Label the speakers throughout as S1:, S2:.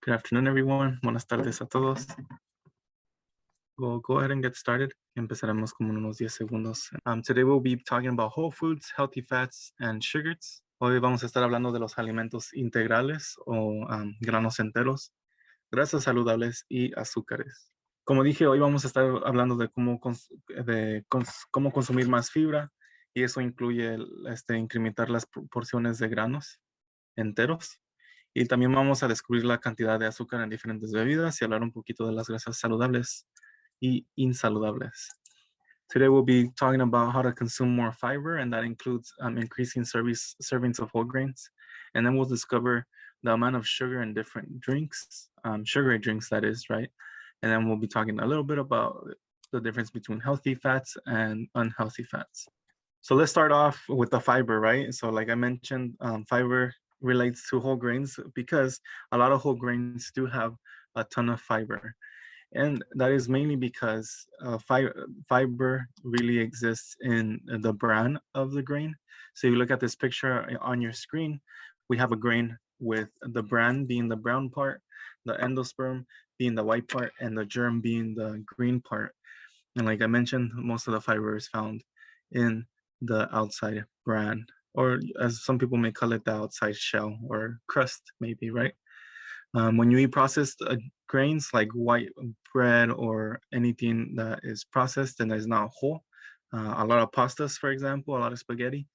S1: Good afternoon, everyone. Buenas tardes a todos. We'll go ahead and get started. Empezaremos como en unos 10 segundos. Today we'll be talking about whole foods, healthy fats, and sugars. Hoy vamos a estar hablando de los alimentos integrales o granos enteros, grasas saludables y azúcares. Como dije, hoy vamos a estar hablando de cómo consumir más fibra, y eso incluye incrementar las porciones de granos enteros. Y también vamos a descubrir la cantidad de azúcar en diferentes bebidas y hablar un poquito de las grasas saludables y insaludables. Today we'll be talking about how to consume more fiber, and that includes increasing servings of whole grains. And then we'll discover the amount of sugar in different drinks, sugary drinks that is, right? And then we'll be talking a little bit about the difference between healthy fats and unhealthy fats. So let's start off with the fiber, right? So like I mentioned, fiber relates to whole grains because a lot of whole grains do have a ton of fiber. And that is mainly because fiber really exists in the bran of the grain. So you look at this picture on your screen, we have a grain with the bran being the brown part, the endosperm being the white part, and the germ being the green part. And like I mentioned, most of the fiber is found in the outside bran, or as some people may call it, the outside shell or crust, maybe, right? When you eat processed grains like white bread or anything that is processed and is not whole, a lot of pastas, for example, a lot of spaghetti,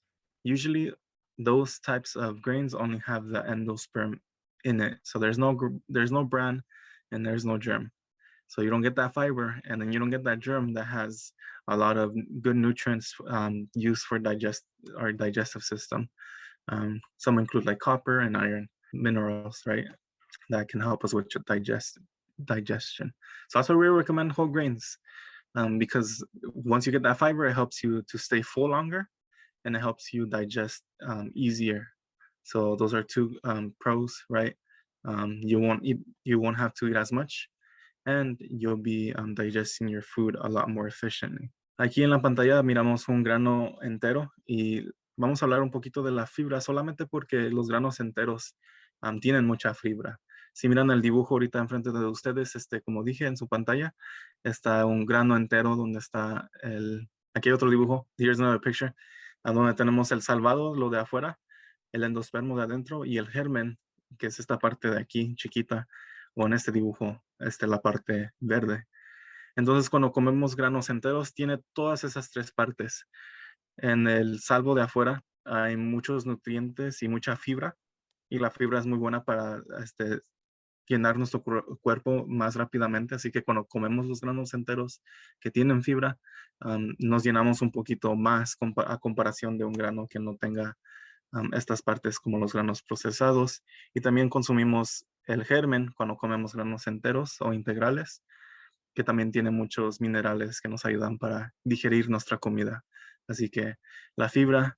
S1: usually those types of grains only have the endosperm in it. So there's no bran and there's no germ. So you don't get that fiber, and then you don't get that germ that has a lot of good nutrients used for our digestive system. Some include like copper and iron, minerals, right? That can help us with digestion. So that's why we recommend whole grains, because once you get that fiber, it helps you to stay full longer, and it helps you digest easier. So those are two pros, right? You won't have to eat as much, and you'll be digesting your food a lot more efficiently. Aquí en la pantalla miramos un grano entero y vamos a hablar un poquito de la fibra solamente porque los granos enteros tienen mucha fibra. Si miran el dibujo ahorita enfrente de ustedes, como dije en su pantalla, está un grano entero donde está aquí hay otro dibujo, here's another picture, donde tenemos el salvado, lo de afuera, el endospermo de adentro y el germen, que es esta parte de aquí, chiquita, o en este dibujo, la parte verde. Entonces, cuando comemos granos enteros, tiene todas esas tres partes. En el salvo de afuera hay muchos nutrientes y mucha fibra, y la fibra es muy buena para llenar nuestro cuerpo más rápidamente. Así que cuando comemos los granos enteros que tienen fibra, nos llenamos un poquito más a comparación de un grano que no tenga estas partes, como los granos procesados. Y también consumimos el germen cuando comemos granos enteros o integrales, que también tiene muchos minerales que nos ayudan para digerir nuestra comida. Así que la fibra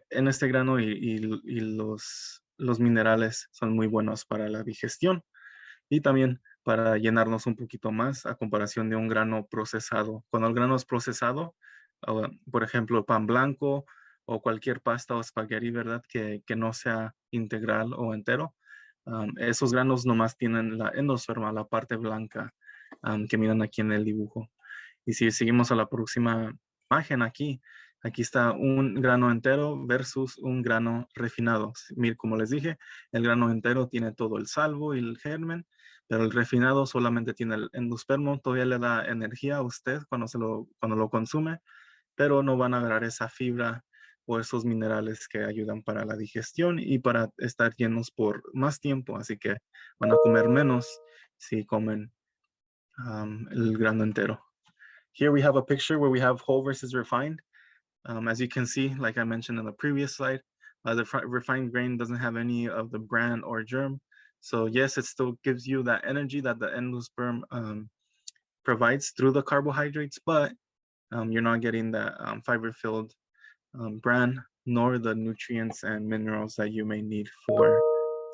S1: en este grano y los minerales son muy buenos para la digestión y también para llenarnos un poquito más a comparación de un grano procesado. Cuando el grano es procesado, por ejemplo, pan blanco o cualquier pasta o espagueti, ¿verdad? Que no sea integral o entero, esos granos nomás tienen la endosperma, la parte blanca que miran aquí en el dibujo. Y si seguimos a la próxima imagen aquí está un grano entero versus un grano refinado. Miren, como les dije, el grano entero tiene todo el salvo y el germen, pero el refinado solamente tiene el endospermo. Todavía le da energía a usted cuando lo consume, pero no van a agarrar esa fibra o esos minerales que ayudan para la digestión y para estar llenos por más tiempo. Así que van a comer menos si comen el grano entero. Here we have a picture where we have whole versus refined. As you can see, like I mentioned in the previous slide, the refined grain doesn't have any of the bran or germ. So yes, it still gives you that energy that the endosperm provides through the carbohydrates, but you're not getting that fiber-filled bran, nor the nutrients and minerals that you may need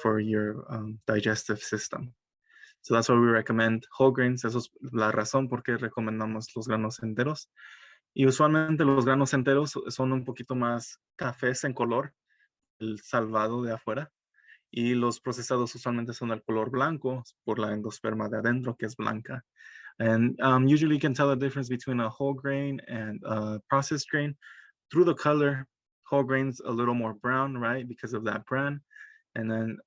S1: for your digestive system. So that's why we recommend whole grains. Eso es la razón por qué recomendamos los granos enteros. Y usualmente los granos enteros son un poquito más cafés en color, el salvado de afuera. Y los procesados usualmente son del color blanco por la endosperma de adentro, que es blanca. And usually you can tell the difference between a whole grain and a processed grain through the color. Whole grains a little more brown, right, because of that bran. And then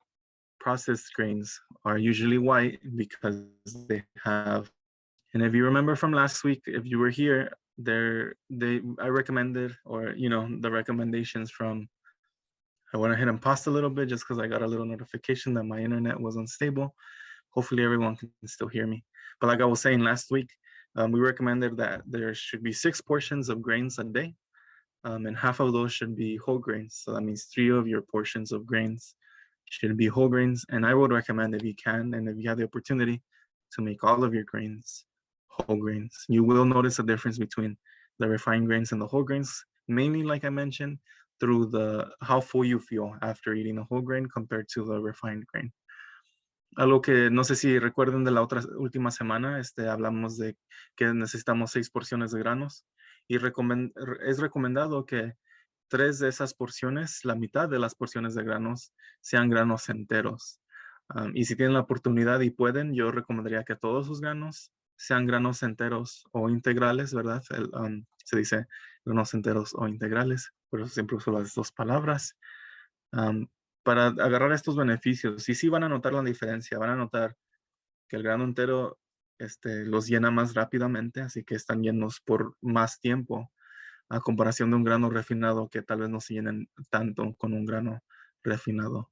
S1: processed grains are usually white because they have. And if you remember from last week, if you were here, I recommended, or the recommendations from. I went ahead and paused a little bit just because I got a little notification that my internet was unstable. Hopefully everyone can still hear me. But like I was saying last week, we recommended that there should be 6 portions of grains a day, and half of those should be whole grains. So that means 3 of your portions of grains should be whole grains. And I would recommend, if you can, and if you have the opportunity, to make all of your grains whole grains. You will notice a difference between the refined grains and the whole grains, mainly, like I mentioned, through how full you feel after eating a whole grain compared to the refined grain. Algo que no sé si recuerden de la última semana, hablamos de que necesitamos 6 porciones de granos y es recomendado que 3 de esas porciones, la mitad de las porciones de granos, sean granos enteros. Y si tienen la oportunidad y pueden, yo recomendaría que todos sus granos sean granos enteros o integrales, ¿verdad? Se dice granos enteros o integrales, por eso siempre uso las 2 palabras. Para agarrar estos beneficios. Y sí van a notar la diferencia, van a notar que el grano entero los llena más rápidamente, así que están llenos por más tiempo, a comparación de un grano refinado que tal vez no se llenen tanto con un grano refinado.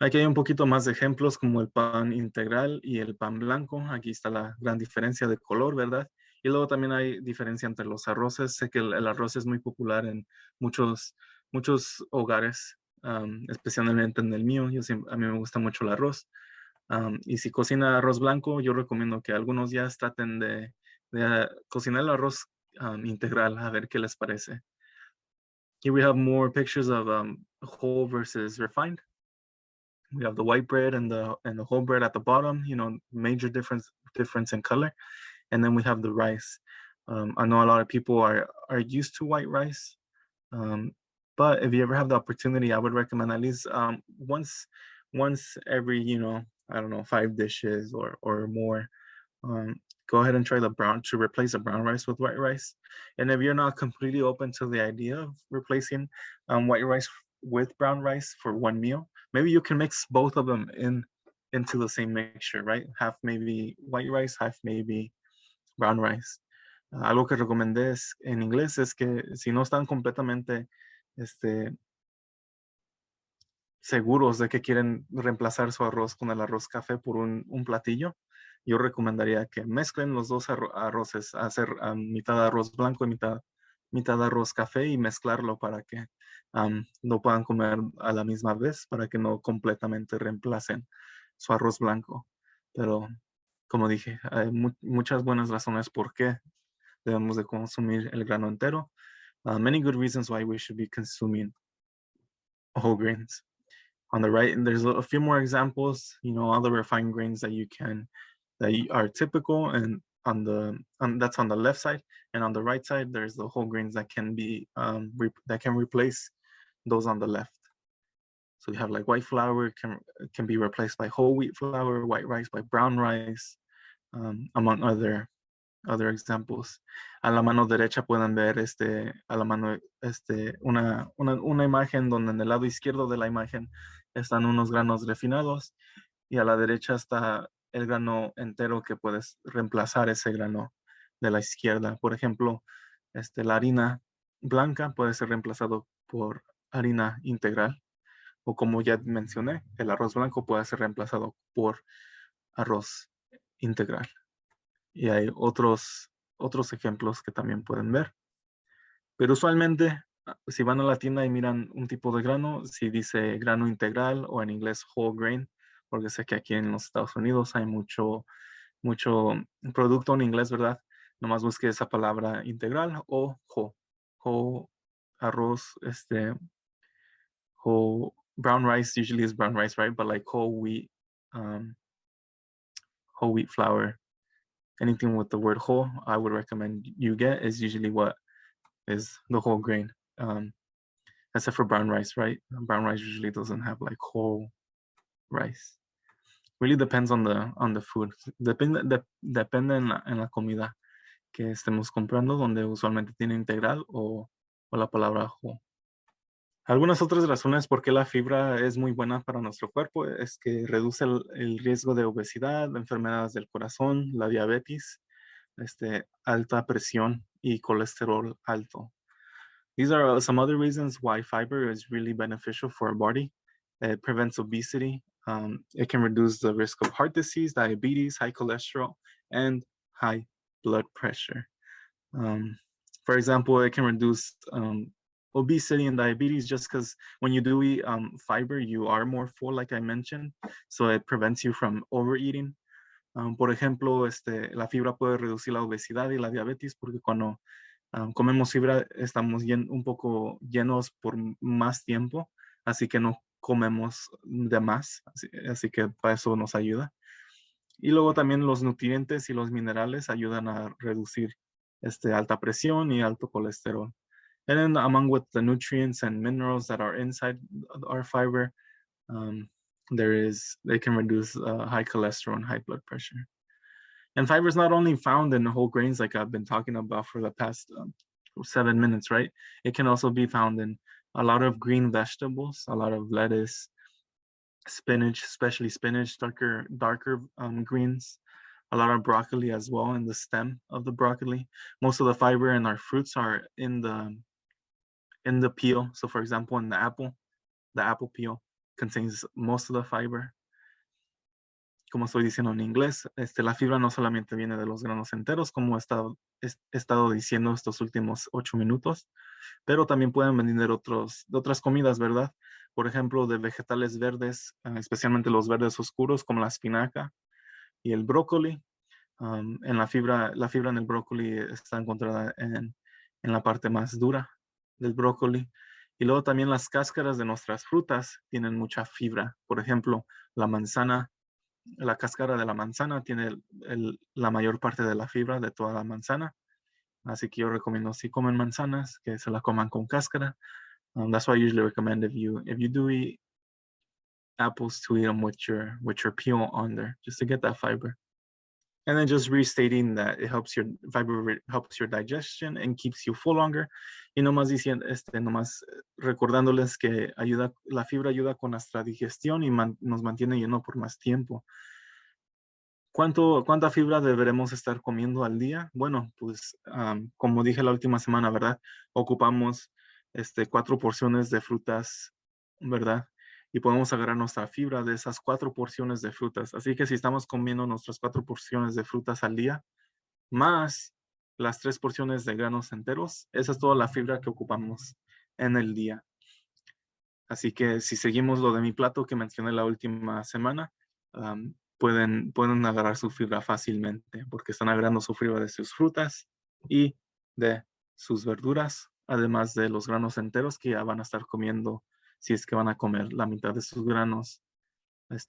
S1: Aquí hay un poquito más de ejemplos como el pan integral y el pan blanco. Aquí está la gran diferencia de color, ¿verdad? Y luego también hay diferencia entre los arroces. Sé que el arroz es muy popular en muchos hogares, especialmente en el mío. A mí me gusta mucho el arroz. Y si cocina arroz blanco, yo recomiendo que algunos días traten de cocinar el arroz integral, a ver qué les parece. Here we have more pictures of whole versus refined. We have the white bread and the whole bread at the bottom, major difference in color. And then we have the rice. I know a lot of people are used to white rice. But if you ever have the opportunity, I would recommend at least once every, I don't know, 5 dishes or more. Go ahead and try to replace the brown rice with white rice. And if you're not completely open to the idea of replacing white rice with brown rice for one meal, maybe you can mix both of them into the same mixture, right? Half maybe white rice, half maybe brown rice. Algo que recomendé en inglés es que si no están completamente seguros de que quieren reemplazar su arroz con el arroz café por un platillo, yo recomendaría que mezclen los dos arroces, hacer mitad arroz blanco y mitad arroz café y mezclarlo para que lo puedan comer a la misma vez, para que no completamente reemplacen su arroz blanco. Pero, como dije, hay muchas buenas razones por qué debemos de consumir el grano entero. Many good reasons why we should be consuming whole grains. On the right, and there's a few more examples, all the refined grains that are typical, and that's on the left side, and on the right side there's the whole grains that can be that can replace those on the left. So you have like white flour can be replaced by whole wheat flour, white rice by brown rice, among other examples. A la mano derecha pueden ver a la mano una imagen donde en el lado izquierdo de la imagen están unos granos refinados y a la derecha está el grano entero que puedes reemplazar ese grano de la izquierda. Por ejemplo, la harina blanca puede ser reemplazado por harina integral, o como ya mencioné, el arroz blanco puede ser reemplazado por arroz integral. Y hay otros ejemplos que también pueden ver. Pero usualmente, si van a la tienda y miran un tipo de grano, si dice grano integral o en inglés whole grain, porque sé que aquí en los Estados Unidos hay mucho producto en inglés, ¿verdad? Nomás busque esa palabra integral o whole. Whole arroz, whole brown rice usually is brown rice, right? But like whole wheat flour, anything with the word whole, I would recommend you get is usually what is the whole grain. Except for brown rice, right? Brown rice usually doesn't have like whole rice. Really depends on the food. Depende en la comida que estemos comprando, donde usualmente tiene integral o la palabra whole. Algunas otras razones por qué la fibra es muy buena para nuestro cuerpo es que reduce el riesgo de obesidad, enfermedades del corazón, la diabetes, alta presión y colesterol alto. These are some other reasons why fiber is really beneficial for our body. It prevents obesity. It can reduce the risk of heart disease, diabetes, high cholesterol, and high blood pressure. For example, it can reduce obesity and diabetes just because when you do eat fiber, you are more full, like I mentioned. So it prevents you from overeating. Por ejemplo, la fibra puede reducir la obesidad y la diabetes porque cuando comemos fibra estamos un poco llenos por más tiempo, así que no comemos de más, así que para eso nos ayuda. Y luego también los nutrientes y los minerales ayudan a reducir alta presión y alto colesterol. And then among with the nutrients and minerals that are inside our fiber, they can reduce high cholesterol and high blood pressure. And fiber is not only found in whole grains like I've been talking about for the past 7 minutes, right? It can also be found in a lot of green vegetables, a lot of lettuce, spinach, especially spinach, darker greens, a lot of broccoli as well in the stem of the broccoli. Most of the fiber in our fruits are in the peel. So for example, in the apple peel contains most of the fiber. Como estoy diciendo en inglés, la fibra no solamente viene de los granos enteros, como he estado diciendo estos últimos 8 minutos, pero también pueden venir de otras comidas, ¿verdad? Por ejemplo, de vegetales verdes, especialmente los verdes oscuros, como la espinaca y el brócoli. La fibra en el brócoli está encontrada en la parte más dura del brócoli. Y luego también las cáscaras de nuestras frutas tienen mucha fibra. Por ejemplo, la manzana. La cáscara de la manzana tiene la mayor parte de la fibra de toda la manzana. Así que yo recomiendo si comen manzanas, que se la coman con cáscara. That's why I usually recommend if you do eat apples to eat them with your peel on there, just to get that fiber. And then just restating that it helps helps your digestion and keeps you full longer. Y nomás diciendo, nomás recordándoles que la fibra ayuda con nuestra digestión y nos mantiene lleno por más tiempo. ¿Cuánta fibra deberemos estar comiendo al día? Bueno, pues como dije la última semana, ¿verdad? Ocupamos 4 porciones de frutas, ¿verdad? Y podemos agarrar nuestra fibra de esas 4 porciones de frutas. Así que si estamos comiendo nuestras 4 porciones de frutas al día, más las 3 porciones de granos enteros, esa es toda la fibra que ocupamos en el día. Así que si seguimos lo de mi plato que mencioné la última semana, pueden agarrar su fibra fácilmente porque están agarrando su fibra de sus frutas y de sus verduras, además de los granos enteros que ya van a estar comiendo si es que van a comer la mitad de sus granos,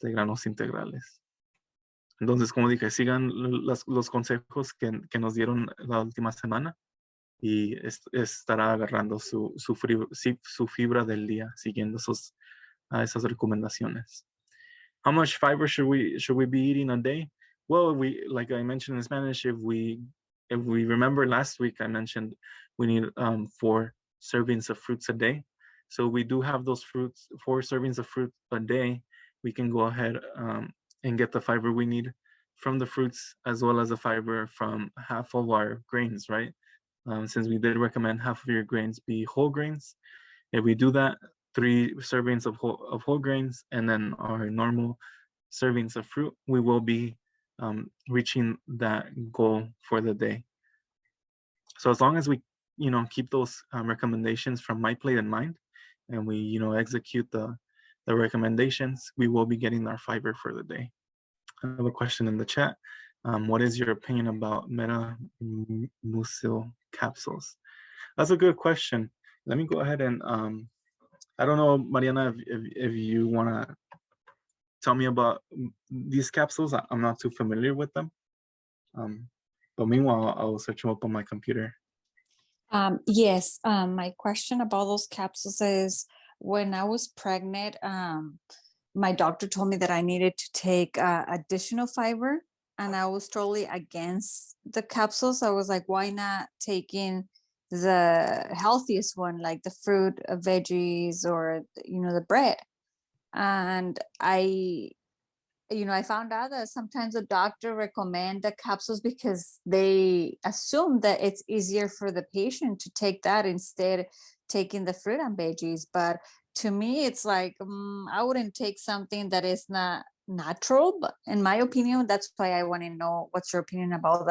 S1: granos integrales. Entonces, como dije, sigan los consejos que nos dieron la última semana y estará agarrando su fibra del día siguiendo esas recomendaciones. How much fiber should we be eating a day? Well, like I mentioned in Spanish, if we remember last week, I mentioned we need 4 servings of fruits a day. So we do have those 4 servings of fruit a day. We can go ahead and get the fiber we need from the fruits as well as the fiber from half of our grains, right? Since we did recommend half of your grains be whole grains. If we do that, 3 servings of whole grains and then our normal servings of fruit, we will be reaching that goal for the day. So as long as we, keep those recommendations from my plate in mind, and we, execute the recommendations, we will be getting our fiber for the day. I have a question in the chat. What is your opinion about Metamucil capsules? That's a good question. Let me go ahead and I don't know, Mariana, if you want to tell me about these capsules. I'm not too familiar with them. But meanwhile, I'll search them up on my computer.
S2: Yes, my question about those capsules is when I was pregnant, my doctor told me that I needed to take additional fiber, and I was totally against the capsules. I was like, why not taking the healthiest one, like the fruit, veggies, or the bread? And I found out that sometimes the doctor recommend the capsules because they assume that it's easier for the patient to take that instead taking the fruit and veggies. But to me, it's like I wouldn't take something that is not natural. But in my opinion, that's why I want to know what's your opinion about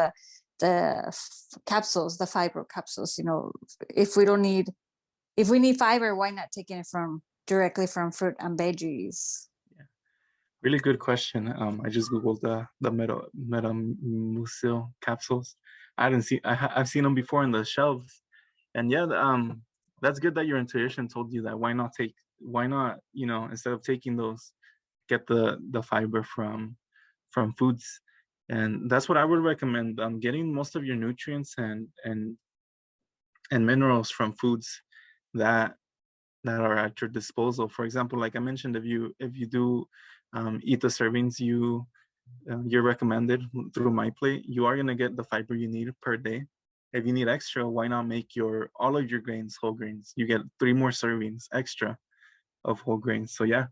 S2: the capsules, the fiber capsules. If we don't need, if we need fiber, why not taking it from directly from fruit and veggies?
S1: Really good question. I just googled the Metamucil capsules. I've seen them before in the shelves, and yeah, that's good that your intuition told you that. Why not, instead of taking those, get the fiber from foods, and that's what I would recommend. Getting most of your nutrients and minerals from foods that are at your disposal. For example, like I mentioned, if you do eat the servings you're recommended through MyPlate, you are gonna get the fiber you need per day. If you need extra, why not make all of your grains whole grains? You get 3 more servings extra of whole grains. So yeah,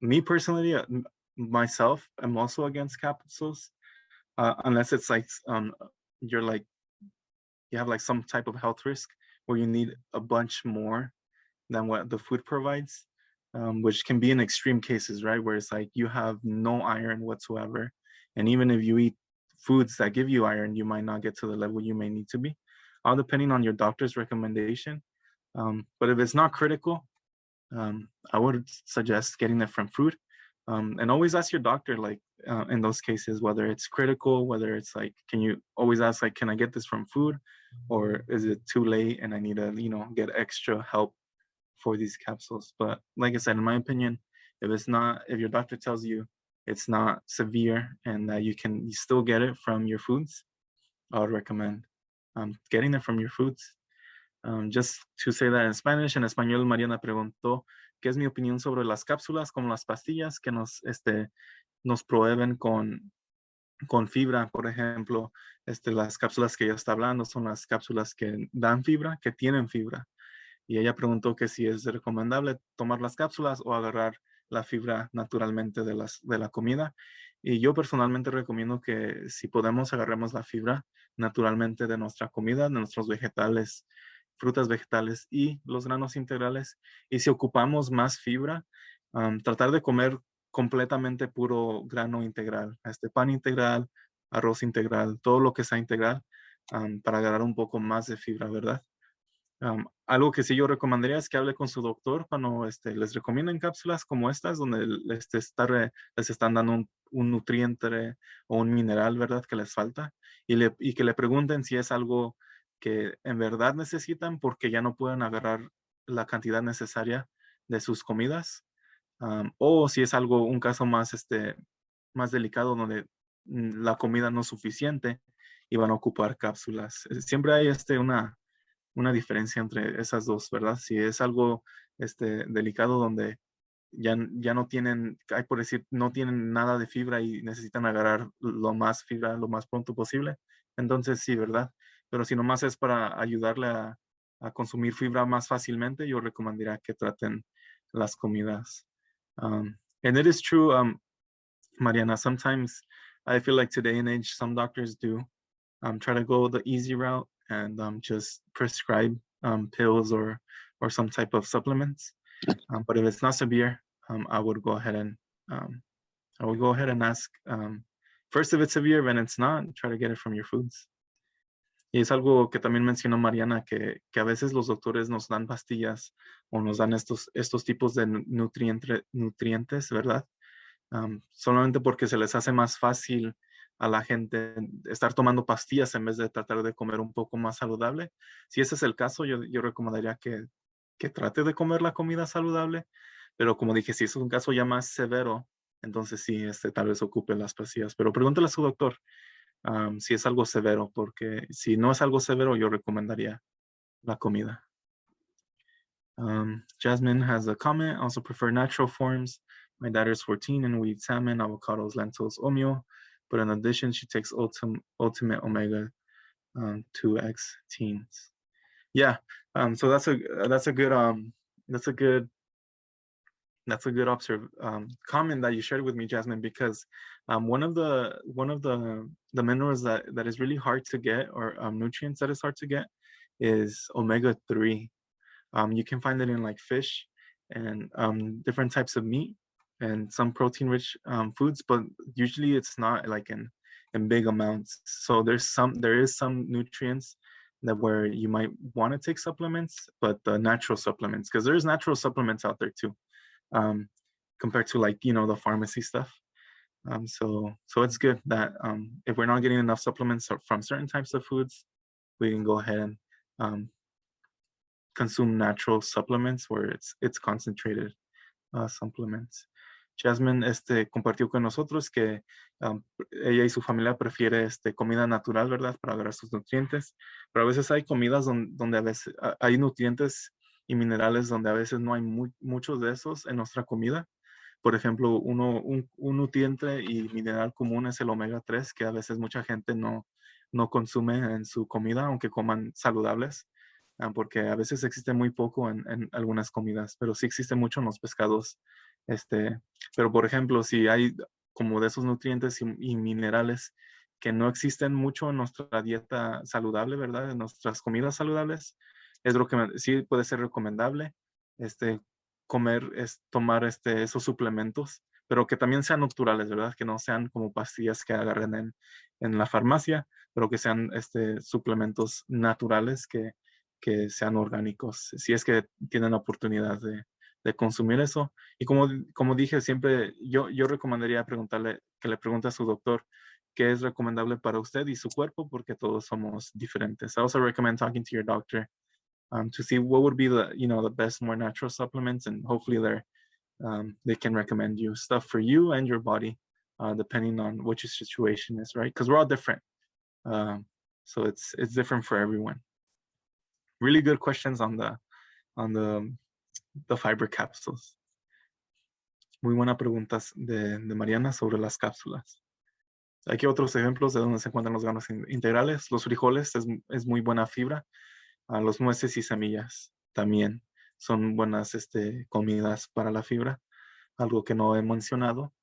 S1: me personally, myself, I'm also against capsules, unless it's like you're like you have like some type of health risk where you need a bunch more than what the food provides, which can be in extreme cases, right? Where it's like you have no iron whatsoever. And even if you eat foods that give you iron, you might not get to the level you may need to be, all depending on your doctor's recommendation. But if it's not critical, I would suggest getting it from fruit. And always ask your doctor, like in those cases, whether it's critical, whether it's like, can you always ask, like, can I get this from food? Or is it too late and I need to, get extra help for these capsules? But like I said, in my opinion, if your doctor tells you it's not severe and that you still get it from your foods, I would recommend getting it from your foods. Just to say that in Spanish, en español, Mariana preguntó qué es mi opinión sobre las cápsulas como las pastillas que nos proveen con fibra. Por ejemplo, las cápsulas que ella está hablando son las cápsulas que dan fibra, que tienen fibra. Y ella preguntó que si es recomendable tomar las cápsulas o agarrar la fibra naturalmente de la comida. Y yo personalmente recomiendo que si podemos agarremos la fibra naturalmente de nuestra comida, de nuestros vegetales, frutas, vegetales y los granos integrales. Y si ocupamos más fibra, tratar de comer completamente puro grano integral, pan integral, arroz integral, todo lo que sea integral, para agarrar un poco más de fibra, ¿verdad? Algo que sí yo recomendaría es que hable con su doctor cuando les recomienden cápsulas como estas, donde les están dando un nutriente o un mineral, ¿verdad? Que les falta, y que le pregunten si es algo que en verdad necesitan porque ya no pueden agarrar la cantidad necesaria de sus comidas, o si es un caso más delicado donde la comida no es suficiente y van a ocupar cápsulas. Siempre hay una diferencia entre esas dos, ¿verdad? Si es algo delicado donde ya no tienen, hay por decir, no tienen nada de fibra y necesitan agarrar lo más fibra lo más pronto posible, entonces sí, ¿verdad? Pero si nomás es para ayudarle a consumir fibra más fácilmente, yo recomendaría que traten las comidas. And it is true, Mariana, sometimes I feel like today and age, some doctors do try to go the easy route and just prescribe pills or some type of supplements. But if it's not severe, I would go ahead and ask first if it's severe. When it's not, try to get it from your foods. Y es algo que también mencionó Mariana, que a veces los doctores nos dan pastillas o nos dan estos tipos de nutrientes, ¿verdad? Solamente porque se les hace más fácil a la gente estar tomando pastillas en vez de tratar de comer un poco más saludable. Si ese es el caso, yo recomendaría que trate de comer la comida saludable, pero como dije, si es un caso ya más severo, entonces sí, tal vez ocupe las pastillas, pero pregúntale a su doctor si es algo severo, porque si no es algo severo, yo recomendaría la comida. Jasmine has a comment. Also prefer natural forms. My daughter's 14 and we eat salmon, avocados, lentils, oatmeal. But in addition, she takes ultimate omega 2x teens. Yeah. So that's a good comment that you shared with me, Jasmine, because one of the minerals that is really hard to get, or nutrients that is hard to get, is omega-3. You can find it in like fish and different types of meat and some protein-rich foods, but usually it's not like in big amounts. So there is some nutrients that where you might want to take supplements, but the natural supplements, because there's natural supplements out there too, compared to like the pharmacy stuff. So it's good that if we're not getting enough supplements from certain types of foods, we can go ahead and consume natural supplements where it's concentrated supplements. Jasmine compartió con nosotros que ella y su familia prefiere comida natural, ¿verdad? Para agarrar sus nutrientes, pero a veces hay comidas donde a veces hay nutrientes y minerales donde a veces no hay muchos de esos en nuestra comida. Por ejemplo, un nutriente y mineral común es el omega 3, que a veces mucha gente no consume en su comida, aunque coman saludables, porque a veces existe muy poco en algunas comidas, pero sí existe mucho en los pescados. Pero por ejemplo, si hay como de esos nutrientes y minerales que no existen mucho en nuestra dieta saludable, ¿verdad? En nuestras comidas saludables, es lo que sí puede ser recomendable, tomar esos suplementos, pero que también sean naturales, ¿verdad? Que no sean como pastillas que agarren en la farmacia, pero que sean suplementos naturales que sean orgánicos, si es que tienen la oportunidad de consumir eso. Y como dije, siempre yo recomendaría que le pregunte a su doctor qué es recomendable para usted y su cuerpo, porque todos somos diferentes. I also recommend talking to your doctor to see what would be the best, more natural supplements, and hopefully they can recommend you stuff for you and your body, depending on what your situation is, right? Because we're all different, so it's different for everyone. Really good questions on the fiber capsules. Muy buena preguntas de Mariana sobre las cápsulas. Aquí otros ejemplos de donde se encuentran los granos integrales. Los frijoles es muy buena fibra. Los nueces y semillas también son buenas comidas para la fibra, algo que no he mencionado.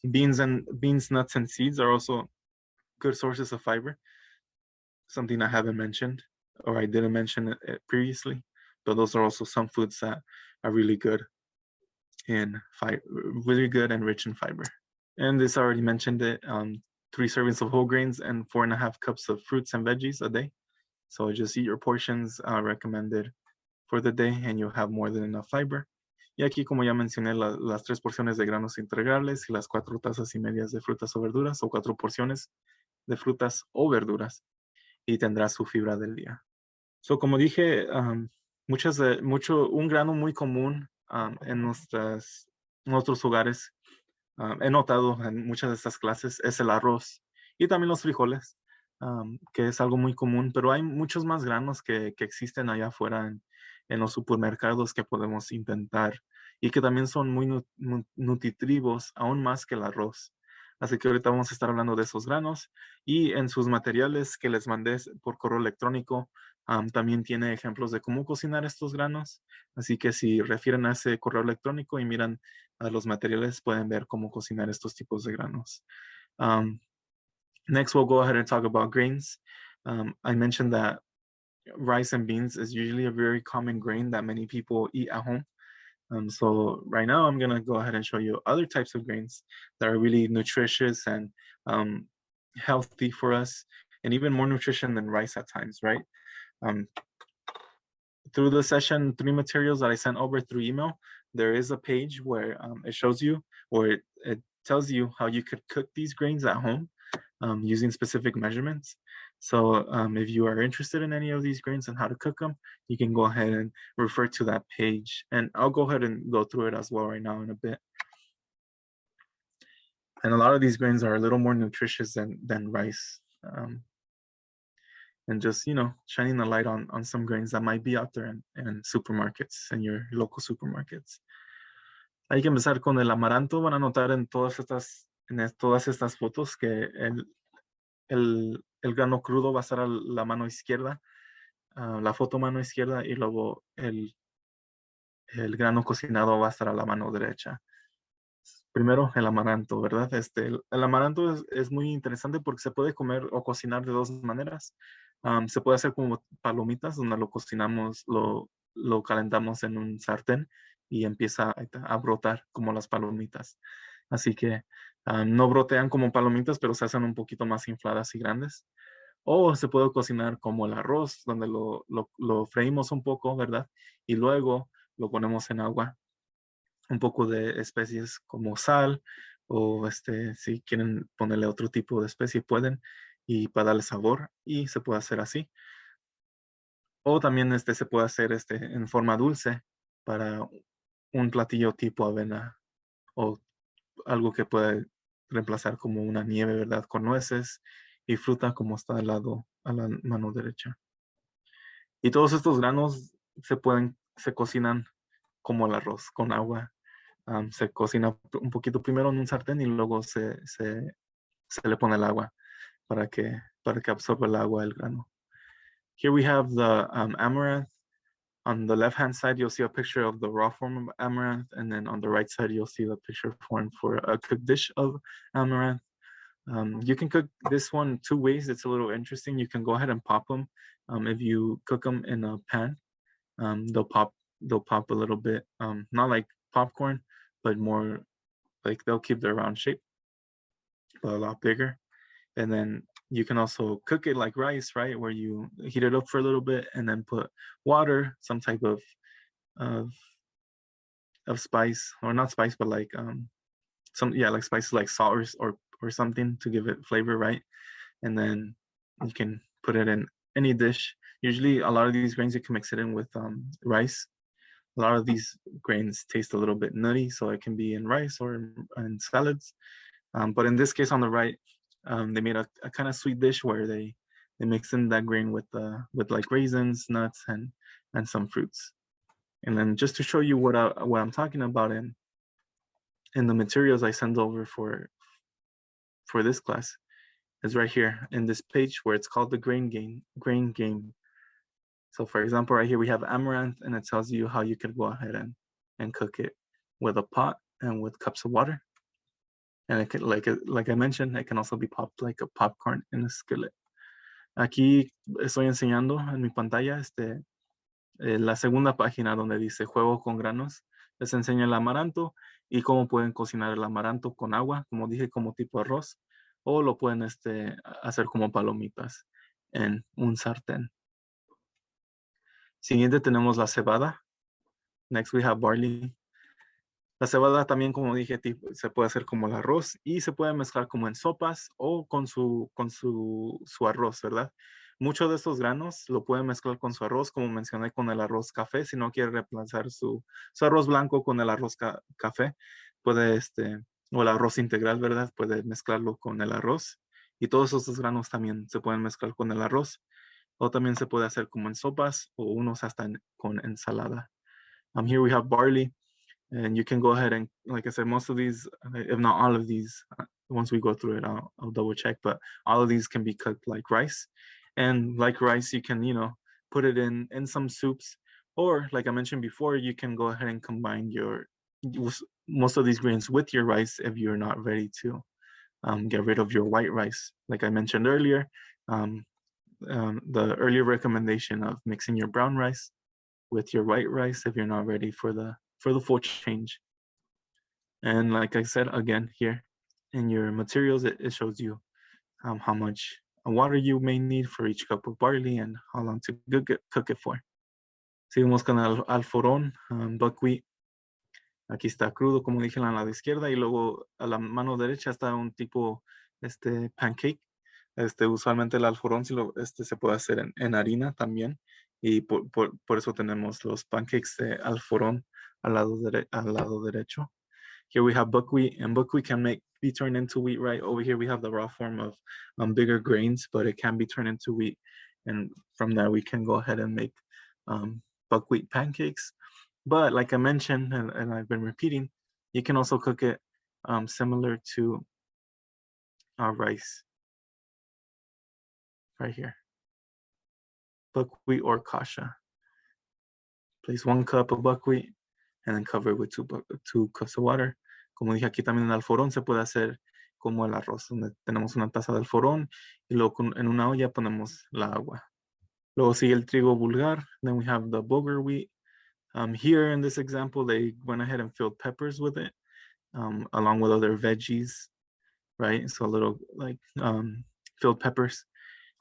S1: Beans, nuts, and seeds are also good sources of fiber, something I haven't mentioned, or I didn't mention it previously, but those are also some foods that are really good and rich in fiber. And this already mentioned it, 3 servings of whole grains and 4.5 cups of fruits and veggies a day. So just eat your portions recommended for the day and you'll have more than enough fiber. Y aquí, como ya mencioné, las 3 porciones de granos integrales y las 4 tazas y medias de frutas o verduras, o 4 porciones de frutas o verduras, y tendrá su fibra del día. So, como dije, un grano muy común en nuestros hogares, he notado en muchas de estas clases, es el arroz y también los frijoles, que es algo muy común, pero hay muchos más granos que existen allá afuera en los supermercados que podemos intentar y que también son muy nutritivos, aún más que el arroz. Así que ahorita vamos a estar hablando de esos granos y en sus materiales que les mandé por correo electrónico, también tiene ejemplos de cómo cocinar estos granos. Así que si refieren a ese correo electrónico y miran a los materiales, pueden ver cómo cocinar estos tipos de granos. Next, we'll go ahead and talk about grains. I mentioned that rice and beans is usually a very common grain that many people eat at home. So right now, I'm going to go ahead and show you other types of grains that are really nutritious and healthy for us, and even more nutrition than rice at times, right? Through the session 3 materials that I sent over through email, there is a page where it shows you, or it tells you how you could cook these grains at home using specific measurements. So if you are interested in any of these grains and how to cook them, you can go ahead and refer to that page. And I'll go ahead and go through it as well right now in a bit. And a lot of these grains are a little more nutritious than rice. and just, shining a light on some grains that might be out there in supermarkets, in your local supermarkets. Hay que empezar con el amaranto. Van a notar en todas estas fotos que el grano crudo va a estar a la mano izquierda, la foto mano izquierda, y luego el grano cocinado va a estar a la mano derecha. Primero, el amaranto, ¿verdad? El amaranto es muy interesante porque se puede comer o cocinar de dos maneras. Se puede hacer como palomitas, donde lo cocinamos, lo calentamos en un sartén y empieza a brotar como las palomitas. Así que no brotean como palomitas, pero se hacen un poquito más infladas y grandes. O se puede cocinar como el arroz, donde lo freímos un poco, ¿verdad? Y luego lo ponemos en agua, un poco de especies como sal, o si quieren ponerle otro tipo de especie pueden, y para darle sabor, y se puede hacer así. O también se puede hacer en forma dulce para un platillo tipo avena, o algo que puede reemplazar como una nieve, ¿verdad? Con nueces y fruta, como está al lado, a la mano derecha. Y todos estos granos se cocinan como el arroz, con agua. Se cocina un poquito primero en un sartén y luego se le pone el agua para que absorba el agua el grano. Here we have the amaranth. On the left-hand side, you'll see a picture of the raw form of amaranth, and then on the right side, you'll see the picture form for a cooked dish of amaranth. You can cook this one two ways. It's a little interesting. You can go ahead and pop them. If you cook them in a pan, they'll pop a little bit, not like popcorn, but more like they'll keep their round shape, but a lot bigger. And then you can also cook it like rice, right? Where you heat it up for a little bit and then put water, some type of spice, or not spice, but like like spices like salt or something to give it flavor, right? And then you can put it in any dish. Usually a lot of these grains you can mix it in with rice. A lot of these grains taste a little bit nutty, so it can be in rice or in salads. But in this case on the right, they made a kind of sweet dish where they mix in that grain with like raisins, nuts, and some fruits. And then just to show you what I'm talking about in the materials I send over for this class is right here in this page where it's called the grain game. So for example, right here we have amaranth, and it tells you how you could go ahead and cook it with a pot and with cups of water. And it can, like I mentioned, it can also be popped like a popcorn in a skillet. Aquí estoy enseñando en mi pantalla la segunda página donde dice juego con granos. Les enseña el amaranto y cómo pueden cocinar el amaranto con agua, como dije, como tipo arroz, o lo pueden hacer como palomitas en un sartén. Siguiente tenemos la cebada. Next we have barley. La cebada también, como dije, se puede hacer como el arroz y se puede mezclar como en sopas o con su arroz, ¿verdad? Muchos de estos granos lo pueden mezclar con su arroz, como mencioné, con el arroz café. Si no quiere reemplazar su arroz blanco con el arroz café, puede o el arroz integral, ¿verdad? Puede mezclarlo con el arroz. Y todos estos granos también se pueden mezclar con el arroz. O también se puede hacer como en sopas o unos hasta con ensalada. Here we have barley. And you can go ahead and, like I said, most of these, if not all of these, once we go through it, I'll double check, but all of these can be cooked like rice. And like rice, you can, put it in some soups, or like I mentioned before, you can go ahead and combine most of these grains with your rice if you're not ready to get rid of your white rice. Like I mentioned earlier, the earlier recommendation of mixing your brown rice with your white rice if you're not ready for the full change. And like I said, again, here in your materials, it shows you how much water you may need for each cup of barley and how long to cook it for. Seguimos con el alforón, buckwheat. Aquí está crudo, como dije, al lado izquierda, y luego a la mano derecha está un tipo pancake. Usualmente el alforón se puede hacer en harina también, y por eso tenemos los pancakes de alforón al lado derecho. Here we have buckwheat, and buckwheat can be turned into wheat, right? Over here we have the raw form of bigger grains, but it can be turned into wheat. And from there, we can go ahead and make buckwheat pancakes. But like I mentioned, and I've been repeating, you can also cook it similar to our rice right here. Buckwheat or kasha. Place 1 cup of buckwheat and then cover it with 2 cups of water. Como dije, aquí también en el alforón se puede hacer como el arroz, donde tenemos una taza de alforón y luego en una olla ponemos la agua. Luego sigue el trigo vulgar. Then we have the bulgur wheat. Here in this example, they went ahead and filled peppers with it, along with other veggies, right? So a little like filled peppers.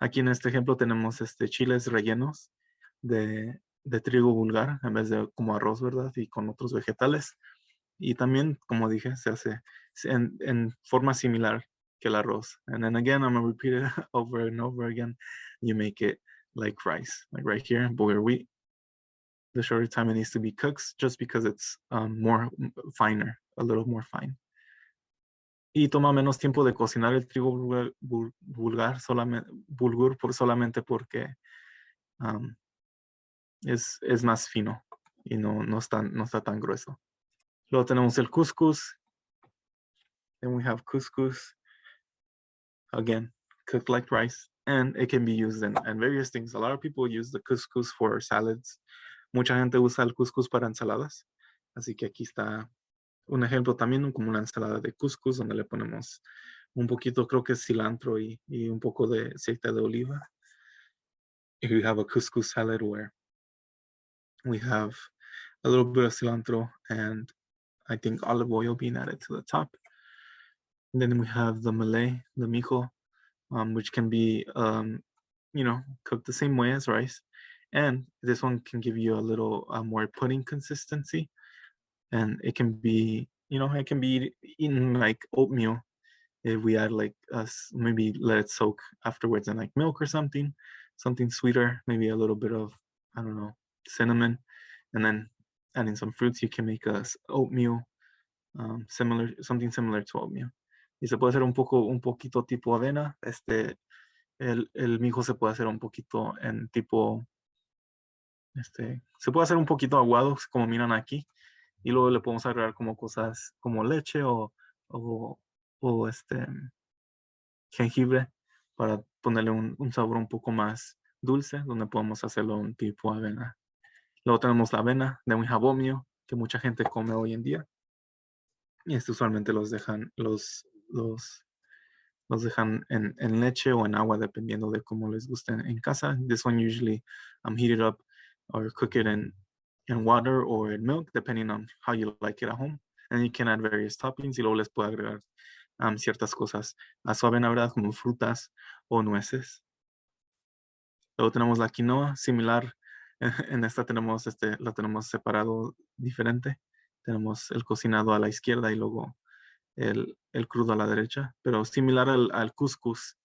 S1: Aquí en este ejemplo tenemos chiles rellenos de trigo vulgar en vez de como arroz, ¿verdad? Y con otros vegetales. Y también, como dije, se hace en forma similar que el arroz. And then again, I'm gonna repeat it over and over again. You make it like rice, like right here, bulgur wheat. The shorter time it needs to be cooked just because it's more finer, a little more fine. Y toma menos tiempo de cocinar el trigo vulgar solamente porque es más fino y no está tan grueso. Luego tenemos el couscous. Then we have couscous. Again, cooked like rice. And it can be used in various things. A lot of people use the couscous for salads. Mucha gente usa el couscous para ensaladas. Así que aquí está un ejemplo también como una ensalada de couscous donde le ponemos un poquito, creo que es cilantro y un poco de aceite de oliva. If you have a couscous salad where we have a little bit of cilantro and I think olive oil being added to the top. And then we have the malay, the mijo, which can be, cooked the same way as rice. And this one can give you a little more pudding consistency. And it can be, it can be eaten like oatmeal if we add like maybe let it soak afterwards in like milk or something sweeter, maybe a little bit of, I don't know, cinnamon, and then adding some fruits, you can make a oatmeal, something similar to oatmeal. Y se puede hacer un poquito tipo avena. El mijo se puede hacer un poquito en tipo, se puede hacer un poquito aguado, como miran aquí. Y luego le podemos agregar como cosas como leche o jengibre para ponerle un sabor un poco más dulce, donde podemos hacerlo un tipo avena. Luego tenemos la avena, then we have oatmeal, que mucha gente come hoy en día. Y usualmente los dejan en leche o en agua, dependiendo de cómo les guste en casa. This one usually heated up or cook it in water or in milk, depending on how you like it at home. And you can add various toppings y luego les puede agregar ciertas cosas a su avena, ¿verdad? Como frutas o nueces. Luego tenemos la quinoa, similar. En esta la tenemos separado diferente. Tenemos el cocinado a la izquierda y luego el crudo a la derecha, pero similar al couscous,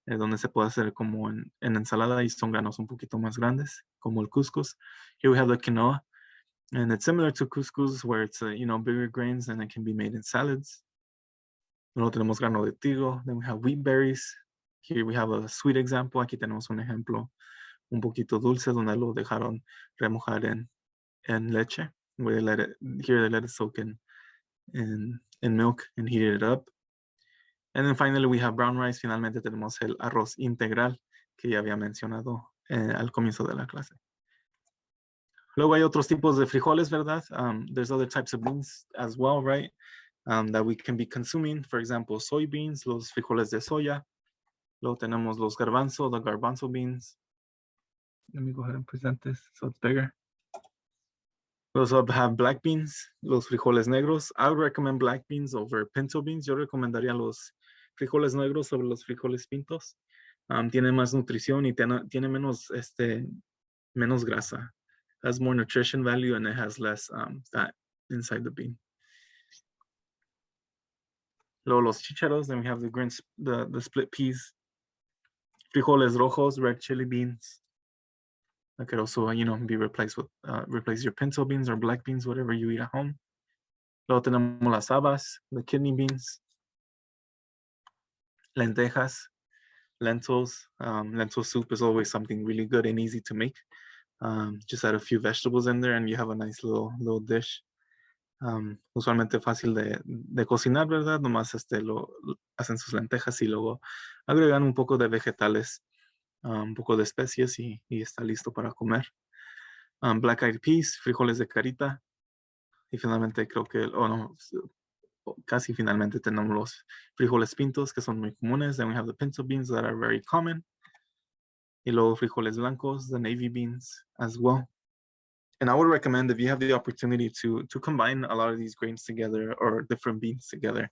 S1: donde se puede hacer como en ensalada y son granos un poquito más grandes, como el couscous. Here we have the quinoa, and it's similar to couscous where it's, bigger grains and it can be made in salads. Luego tenemos grano de trigo, then we have wheat berries. Here we have a sweet example. Aquí tenemos un ejemplo un poquito dulce donde lo dejaron remojar en leche. Where here they let it soak in milk and heated it up. And then finally we have brown rice. Finalmente tenemos el arroz integral que ya había mencionado al comienzo de la clase. Luego hay otros tipos de frijoles, ¿verdad? There's other types of beans as well, right? That we can be consuming. For example, soybeans, los frijoles de soya. Luego tenemos los garbanzo, the garbanzo beans. Let me go ahead and present this so it's bigger. We also have black beans, los frijoles negros. I would recommend black beans over pinto beans. Yo recomendaría los frijoles negros sobre los frijoles pintos. Tiene más nutrición y tiene menos grasa. Has more nutrition value and it has less fat inside the bean. Luego los chícharos, then we have the split peas. Frijoles rojos, red chili beans. That could also, be replaced with, replace your pinto beans or black beans, whatever you eat at home. Luego tenemos las habas, the kidney beans. Lentejas. lentils. Lentil soup is always something really good and easy to make. Just add a few vegetables in there and you have a nice little dish. Usualmente fácil de cocinar, ¿verdad? Nomás lo hacen sus lentejas y luego agregan un poco de vegetales, un poco de especies y está listo para comer. Black eyed peas, frijoles de carita. Y finalmente creo que, casi finalmente tenemos los frijoles pintos que son muy comunes. Then we have the pinto beans that are very common. Y luego frijoles blancos, the navy beans as well. And I would recommend if you have the opportunity to combine a lot of these grains together or different beans together.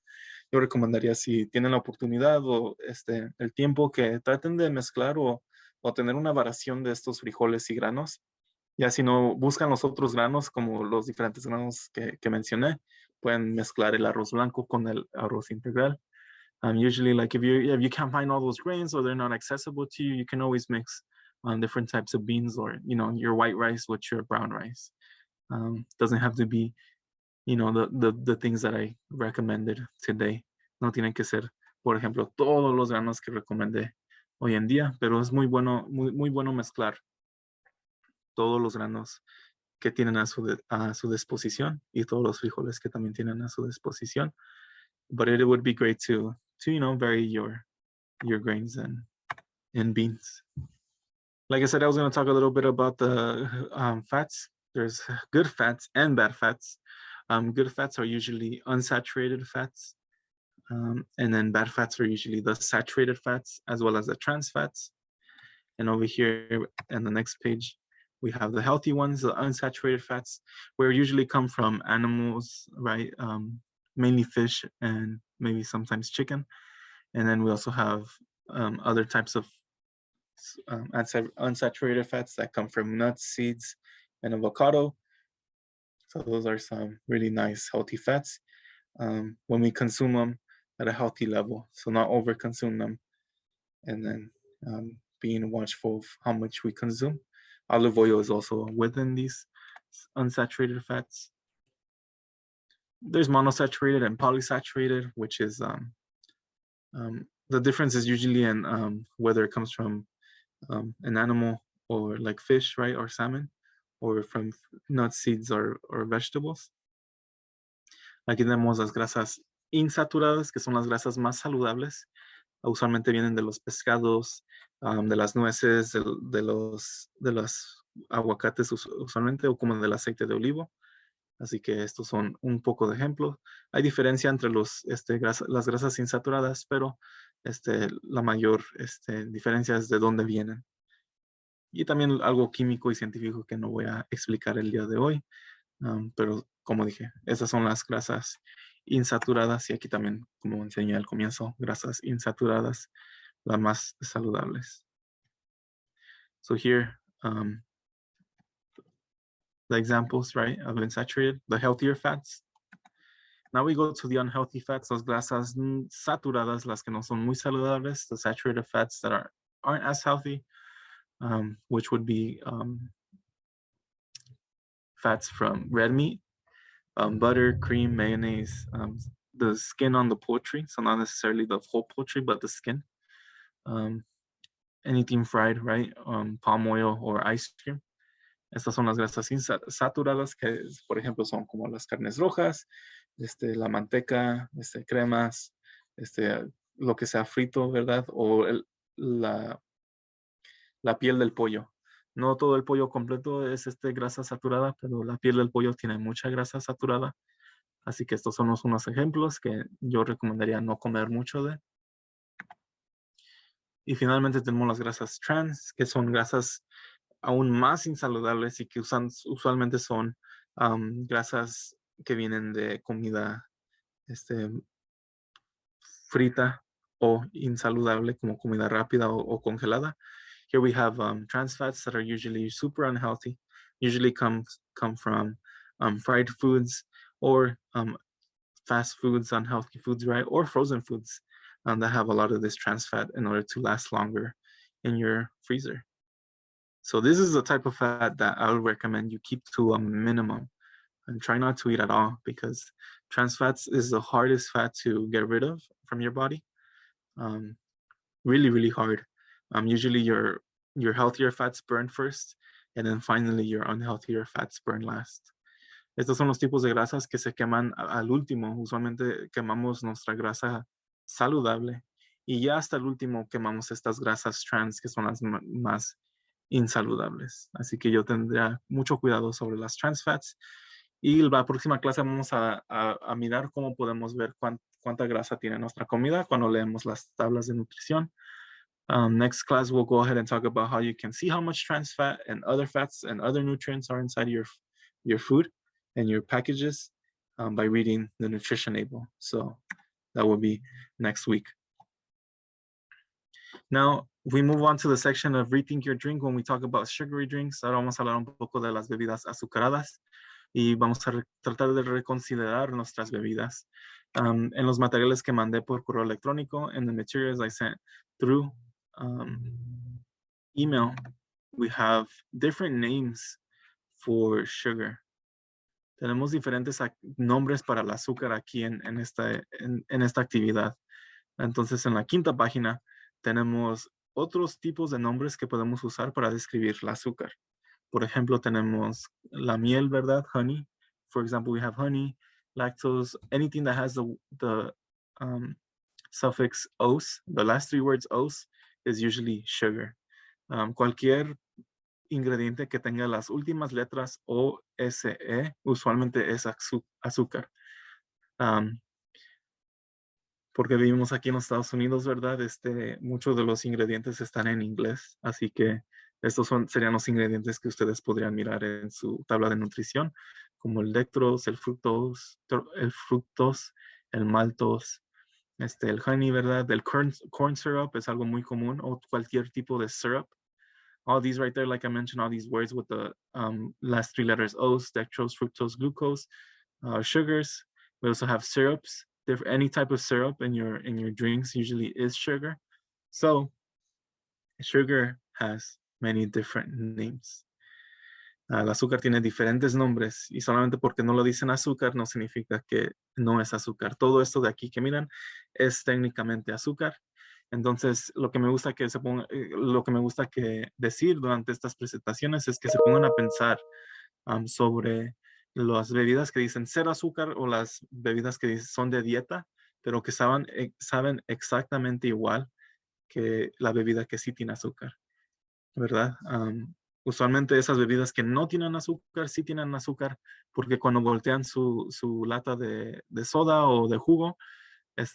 S1: Yo recomendaría si tienen la oportunidad o el tiempo que traten de mezclar o tener una variación de estos frijoles y granos. Ya si no buscan los otros granos como los diferentes granos que mencioné, pueden mezclar el arroz blanco con el arroz integral. Usually, like if you can't find all those grains or they're not accessible to you, you can always mix different types of beans or your white rice with your brown rice. Doesn't have to be the things that I recommended today. No tienen que ser, por ejemplo, todos los granos que recomendé hoy en día, pero es muy bueno mezclar todos los granos que tienen a su disposición y todos los frijoles que también tienen a su disposición. But it would be great to vary your grains and beans. Like I said, I was going to talk a little bit about the fats. There's good fats and bad fats. Good fats are usually unsaturated fats. And then bad fats are usually the saturated fats as well as the trans fats. And over here in the next page, we have the healthy ones, the unsaturated fats, where usually come from animals, right? Mainly fish and maybe sometimes chicken. And then we also have other types of unsaturated fats that come from nuts, seeds, and avocado. So those are some really nice healthy fats when we consume them at a healthy level. So not overconsume them, and then being watchful of how much we consume. Olive oil is also within these unsaturated fats. There's monosaturated and polysaturated, which is the difference is usually in whether it comes from an animal or like fish, right, or salmon, or from nuts, seeds, or vegetables. Aquí tenemos las grasas insaturadas, que son las grasas más saludables. Usualmente vienen de los pescados, de las nueces, de los aguacates usualmente, o como del aceite de olivo. Así que estos son un poco de ejemplos. Hay diferencia entre las grasas insaturadas, pero la mayor diferencia es de dónde vienen. Y también algo químico y científico que no voy a explicar el día de hoy. Pero como dije, esas son las grasas insaturadas y aquí también, como enseñé al comienzo, grasas insaturadas, las más saludables. So here, the examples, right, of unsaturated, the healthier fats. Now we go to the unhealthy fats, las grasas saturadas, las que no son muy saludables, the saturated fats that aren't as healthy, which would be fats from red meat, butter, cream, mayonnaise, the skin on the poultry, so not necessarily the whole poultry, but the skin. Anything fried, right? Palm oil or ice cream. Estas son las grasas saturadas que, por ejemplo, son como las carnes rojas, la manteca, cremas, lo que sea frito, ¿verdad? O la piel del pollo. No todo el pollo completo es grasa saturada, pero la piel del pollo tiene mucha grasa saturada. Así que estos son unos ejemplos que yo recomendaría no comer mucho de. Y finalmente tenemos las grasas trans, que son grasas aún más insaludables y que usualmente son grasas que vienen de comida frita o insaludable como comida rápida o congelada. Here we have trans fats that are usually super unhealthy, usually come from fried foods or fast foods, unhealthy foods, right? Or frozen foods that have a lot of this trans fat in order to last longer in your freezer. So this is the type of fat that I would recommend you keep to a minimum and try not to eat at all, because trans fats is the hardest fat to get rid of from your body. really, really hard. Usually your healthier fats burn first, and then finally your unhealthier fats burn last. Estos son los tipos de grasas que se queman al último. Usualmente quemamos nuestra grasa saludable y ya hasta el último quemamos estas grasas trans que son las más insaludables. Así que yo tendría mucho cuidado sobre las trans fats. Y la próxima clase vamos a mirar cómo podemos ver cuánta grasa tiene nuestra comida cuando leemos las tablas de nutrición. Next class, we'll go ahead and talk about how you can see how much trans fat and other fats and other nutrients are inside your food and your packages by reading the nutrition label. So that will be next week. Now, we move on to the section of rethink your drink when we talk about sugary drinks. Ahora vamos a hablar un poco de las bebidas azucaradas y vamos a tratar de reconsiderar nuestras bebidas. En los materiales que mandé por correo electrónico, in the materials I sent through email, we have different names for sugar. Tenemos diferentes nombres para el azúcar aquí en esta actividad. Entonces, en la quinta página tenemos otros tipos de nombres que podemos usar para describir el azúcar. Por ejemplo, tenemos la miel, ¿verdad? Honey. For example, we have honey, lactose, anything that has the suffix "-ose", the last three words "-ose", is usually sugar. Cualquier ingrediente que tenga las últimas letras O-S-E, usualmente es azúcar. Porque vivimos aquí en los Estados Unidos, ¿verdad? Muchos de los ingredientes están en inglés, así que estos serían los ingredientes que ustedes podrían mirar en su tabla de nutrición, como el dextrose, el fructose, el maltose, el honey, ¿verdad? El corn syrup es algo muy común, o cualquier tipo de syrup. All these right there, like I mentioned, all these words with the last three letters, ose, dextrose, fructose, glucose, sugars. We also have syrups. Any type of syrup in your drinks usually is sugar. So sugar has many different names. El azúcar tiene diferentes nombres y solamente porque no lo dicen azúcar no significa que no es azúcar. Todo esto de aquí que miran es técnicamente azúcar. Entonces, lo que me gusta que decir durante estas presentaciones es que se pongan a pensar sobre las bebidas que dicen cero azúcar o las bebidas que son de dieta, pero que saben exactamente igual que la bebida que sí tiene azúcar, ¿verdad? Usualmente esas bebidas que no tienen azúcar, sí tienen azúcar, porque cuando voltean su lata de soda o de jugo,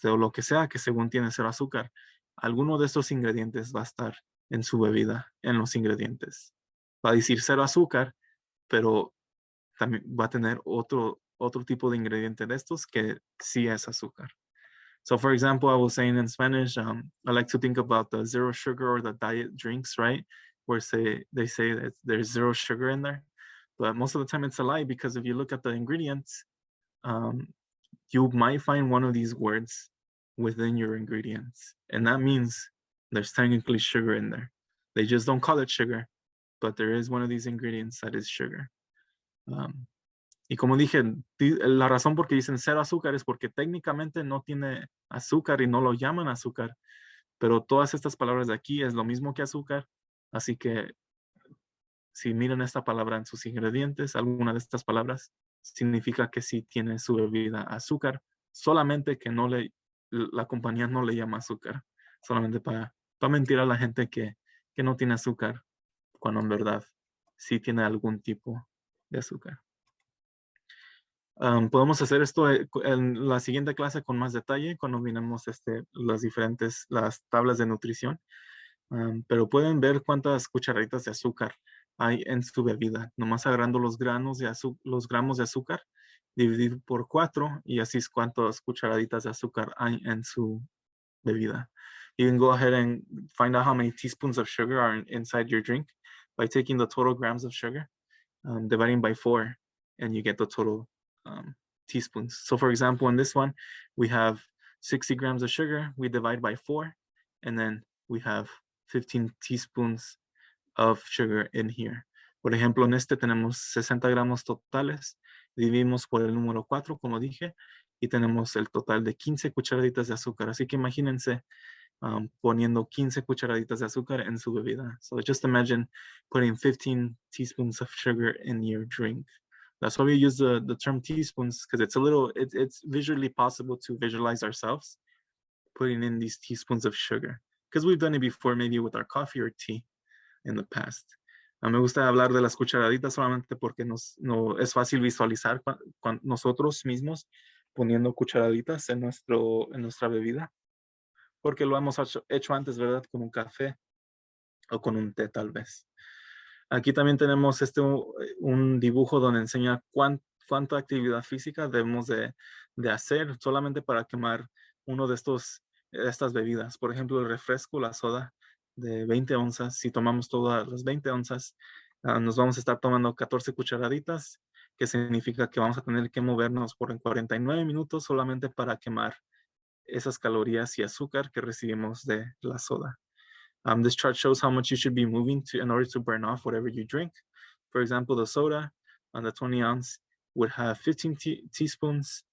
S1: o lo que sea que según tiene cero azúcar, alguno de estos ingredientes va a estar en su bebida, en los ingredientes. Va a decir cero azúcar, pero también va a tener otro tipo de ingrediente de estos que sí es azúcar. So for example, I was saying in Spanish, I like to think about the zero sugar or the diet drinks, right? Where they say that there's zero sugar in there. But most of the time it's a lie, because if you look at the ingredients, you might find one of these words within your ingredients. And that means there's technically sugar in there. They just don't call it sugar, but there is one of these ingredients that is sugar. Y como dije, la razón por qué dicen cero azúcar es porque técnicamente no tiene azúcar y no lo llaman azúcar, pero todas estas palabras de aquí es lo mismo que azúcar, así que si miran esta palabra en sus ingredientes, alguna de estas palabras, significa que sí tiene su bebida azúcar, solamente que la compañía no le llama azúcar, solamente para mentir a la gente que no tiene azúcar, cuando en verdad sí tiene algún tipo de azúcar. Podemos hacer esto en la siguiente clase con más detalle cuando miremos las tablas de nutrición. Pero pueden ver cuántas cucharaditas de azúcar hay en su bebida. Nomás agarrando los gramos de azúcar, dividido por 4, y así es cuántas cucharaditas de azúcar hay en su bebida. You can go ahead and find out how many teaspoons of sugar are inside your drink by taking the total grams of sugar, dividing by 4, and you get the total teaspoons. So for example, in this one, we have 60 grams of sugar, we divide by 4, and then we have 15 teaspoons of sugar in here. Por ejemplo, en tenemos 60 gramos totales, dividimos por el número 4, como dije, y tenemos el total de 15 cucharaditas de azúcar. Así que imagínense poniendo 15 cucharaditas de azúcar en su bebida. So just imagine putting 15 teaspoons of sugar in your drink. That's why we use the term teaspoons, because it's visually possible to visualize ourselves putting in these teaspoons of sugar, because we've done it before, maybe with our coffee or tea in the past. Me gusta hablar de las cucharaditas solamente porque no, es fácil visualizar nosotros mismos poniendo cucharaditas en nuestra bebida, porque lo hemos hecho antes, ¿verdad? Con un café o con un té tal vez. Aquí también tenemos un dibujo donde enseña cuánta actividad física debemos de hacer solamente para quemar uno de estas bebidas. Por ejemplo, el refresco, la soda de 20 onzas. Si tomamos todas las 20 onzas, nos vamos a estar tomando 14 cucharaditas, que significa que vamos a tener que movernos por 49 minutos solamente para quemar esas calorías y azúcar que recibimos de la soda. This chart shows how much you should be moving in order to burn off whatever you drink. For example, the soda on the 20 ounce would have 15 teaspoons.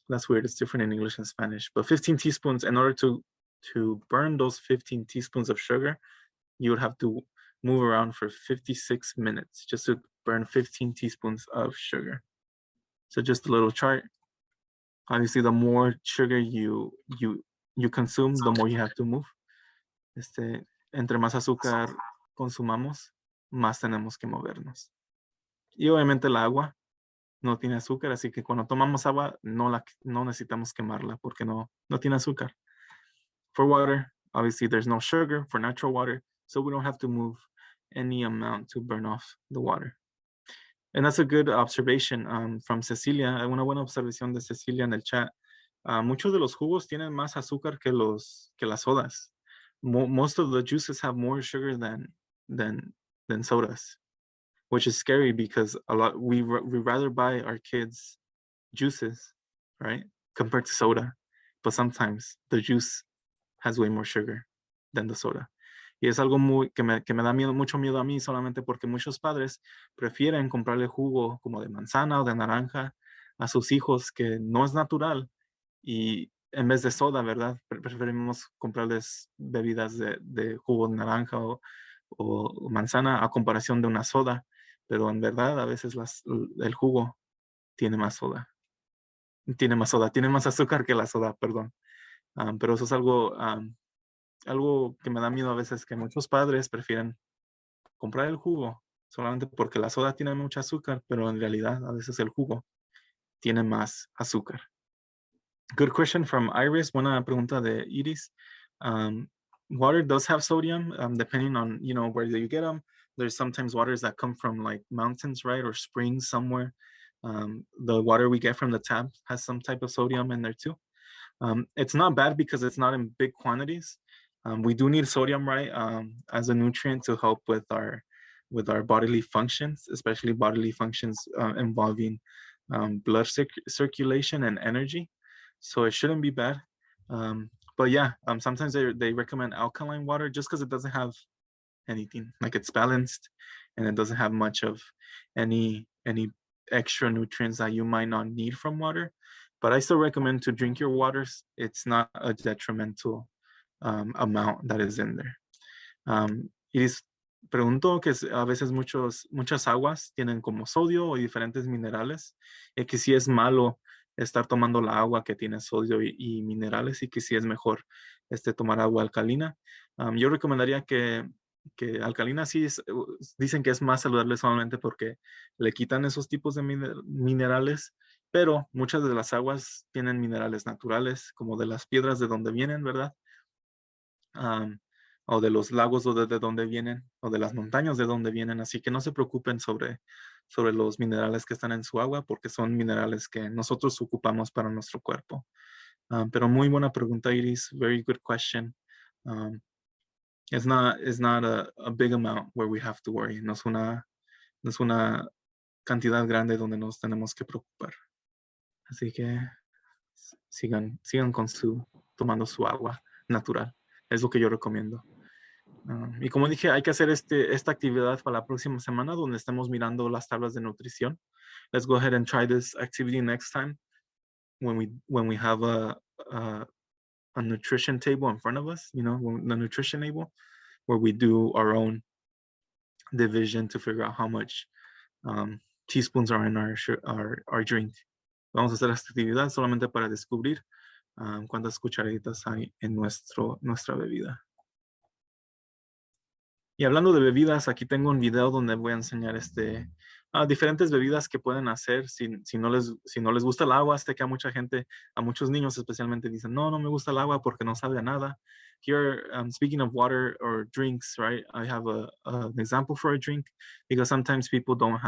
S1: That's weird, it's different in English and Spanish, but 15 teaspoons. In order to burn those 15 teaspoons of sugar, you would have to move around for 56 minutes just to burn 15 teaspoons of sugar. So just a little chart. Obviously, the more sugar you consume, the more you have to move. Entre más azúcar consumamos, más tenemos que movernos. Y obviamente el agua no tiene azúcar, así que cuando tomamos agua no necesitamos quemarla porque no tiene azúcar. For water, obviously there's no sugar for natural water, so we don't have to move any amount to burn off the water. And that's a good observation from Cecilia. Una buena observación de Cecilia en el chat. Muchos de los jugos tienen más azúcar que las sodas. Most of the juices have more sugar than sodas, which is scary because we rather buy our kids juices, right, compared to soda. But sometimes the juice has way more sugar than the soda. Y es algo que me da mucho miedo a mí, solamente porque muchos padres prefieren comprarle jugo como de manzana o de naranja a sus hijos, que no es natural, y en vez de soda, ¿verdad? Preferimos comprarles bebidas de jugo de naranja o manzana a comparación de una soda, pero en verdad a veces el jugo tiene más soda. Tiene más azúcar que la soda, perdón. Pero eso es algo que me da miedo a veces, que muchos padres prefieren comprar el jugo solamente porque la soda tiene mucho azúcar, pero en realidad a veces el jugo tiene más azúcar. Good question from Iris. Buena pregunta de Iris. Water does have sodium, depending on, where you get them. There's sometimes waters that come from like mountains, right? Or springs somewhere. The water we get from the tap has some type of sodium in there too. It's not bad because it's not in big quantities. We do need sodium, right, as a nutrient to help with our bodily functions, especially bodily functions involving blood circulation and energy. So it shouldn't be bad. But yeah, sometimes they recommend alkaline water just because it doesn't have anything, like it's balanced and it doesn't have much of any extra nutrients that you might not need from water. But I still recommend to drink your waters. It's not a detrimental amount that is in there. Iris preguntó que a veces muchas aguas tienen como sodio o diferentes minerales, y que si es malo estar tomando la agua que tiene sodio y minerales, y que si es mejor tomar agua alcalina. Yo recomendaría que alcalina sí dicen que es más saludable solamente porque le quitan esos tipos de minerales, pero muchas de las aguas tienen minerales naturales, como de las piedras de donde vienen, ¿verdad? O de los lagos o de donde vienen, o de las montañas de donde vienen. Así que no se preocupen sobre los minerales que están en su agua, porque son minerales que nosotros ocupamos para nuestro cuerpo. Pero muy buena pregunta, Iris. Very good question. It's not a big amount where we have to worry. No es una cantidad grande donde nos tenemos que preocupar. Así que sigan tomando su agua natural. Es lo que yo recomiendo. Y como dije, hay que hacer esta actividad para la próxima semana, donde estemos mirando las tablas de nutrición. Let's go ahead and try this activity next time when we have a nutrition table in front of us, the nutrition table, where we do our own division to figure out how much teaspoons are in our drink. Vamos a hacer esta actividad solamente para descubrir cuántas cucharaditas hay en nuestra bebida. Y hablando de bebidas, aquí tengo un video donde voy a enseñar diferentes bebidas que pueden hacer si no les gusta el agua. Sé que a mucha gente, a muchos niños especialmente, dicen, no me gusta el agua porque no sabe a nada. Here, speaking of water or drinks, right, I have an example for a drink, because sometimes people don't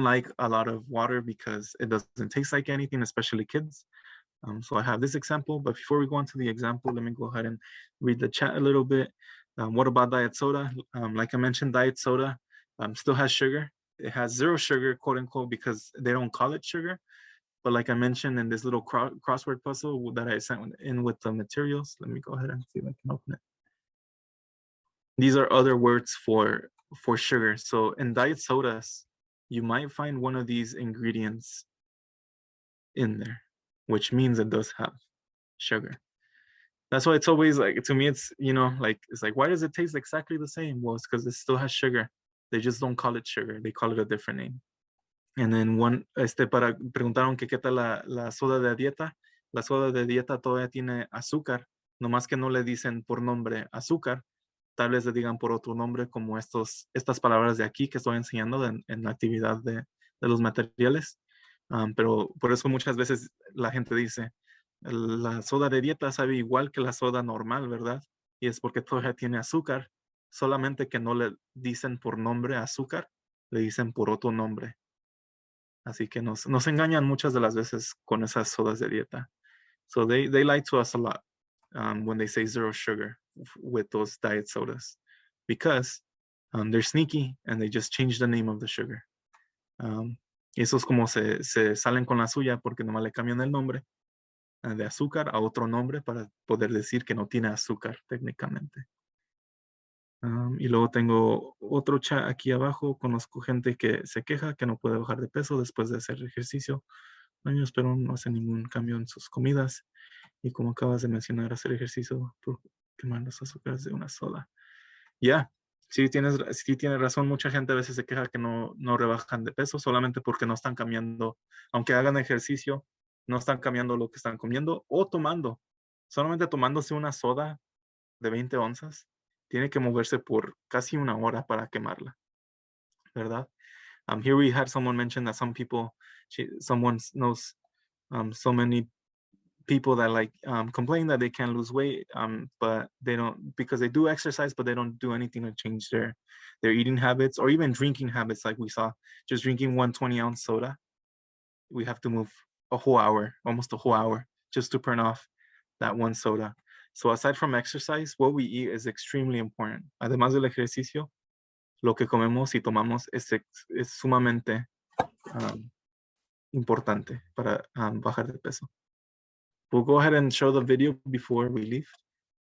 S1: like a lot of water because it doesn't taste like anything, especially kids. So I have this example, but before we go into the example, let me go ahead and read the chat a little bit. What about diet soda? Like I mentioned, diet soda still has sugar. It has 0 sugar, quote unquote, because they don't call it sugar. But like I mentioned in this little crossword puzzle that I sent in with the materials, let me go ahead and see if I can open it. These are other words for sugar. So in diet sodas, you might find one of these ingredients in there, which means it does have sugar. That's why it's always like, to me, it's, it's like, why does it taste exactly the same? Well, it's because it still has sugar. They just don't call it sugar. They call it a different name. And then preguntaron que qué tal la soda de dieta. La soda de dieta todavía tiene azúcar, nomás que no le dicen por nombre azúcar. Tal vez le digan por otro nombre, como estas palabras de aquí que estoy enseñando en la actividad de los materiales. Pero por eso muchas veces la gente dice, la soda de dieta sabe igual que la soda normal, ¿verdad? Y es porque todavía tiene azúcar, solamente que no le dicen por nombre azúcar, le dicen por otro nombre. Así que nos engañan muchas de las veces con esas sodas de dieta. So they lie to us a lot when they say 0 sugar with those diet sodas, because they're sneaky and they just change the name of the sugar. Y eso es como se salen con la suya, porque nomás le cambian el nombre de azúcar a otro nombre para poder decir que no tiene azúcar técnicamente. Y luego tengo otro chat aquí abajo. Conozco gente que se queja que no puede bajar de peso después de hacer ejercicio años, pero no hace ningún cambio en sus comidas. Y como acabas de mencionar, hacer ejercicio por quemar los azúcares de una soda. Ya, sí tienes razón. Mucha gente a veces se queja que no rebajan de peso solamente porque no están cambiando. Aunque hagan ejercicio, no están cambiando lo que están comiendo o tomando. Solamente tomándose una soda de 20 onzas, tiene que moverse por casi una hora para quemarla, ¿verdad? Here we had someone mention that someone knows so many people that complain that they can't lose weight, but they don't, because they do exercise, but they don't do anything to change their eating habits or even drinking habits. Like we saw, just drinking 120-ounce soda, we have to move almost a whole hour, just to burn off that one soda. So aside from exercise, what we eat is extremely important. Además del ejercicio, lo que comemos y tomamos es sumamente importante para bajar de peso. We'll go ahead and show the video before we leave.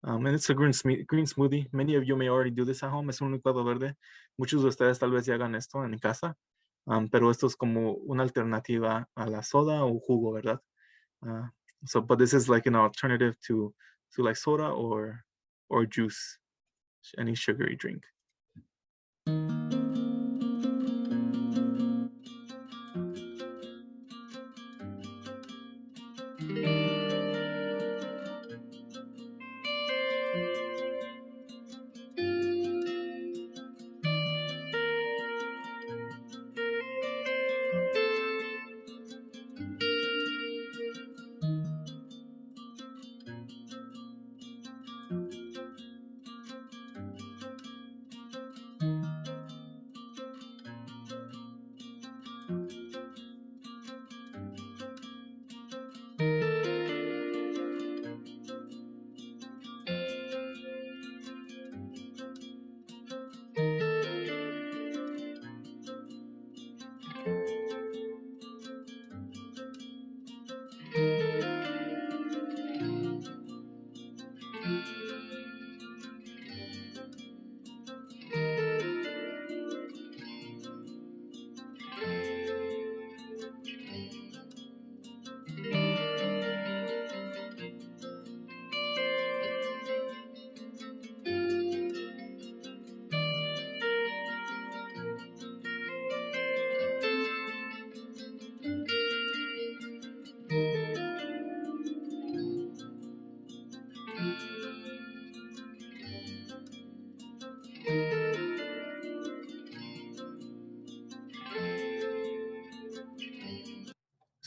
S1: And it's a green smoothie. Many of you may already do this at home. Es un licuado verde. Muchos de ustedes tal vez ya hagan esto en casa, pero esto es como una alternativa a la soda o jugo, ¿verdad? But this is like an alternative to like soda or juice, any sugary drink.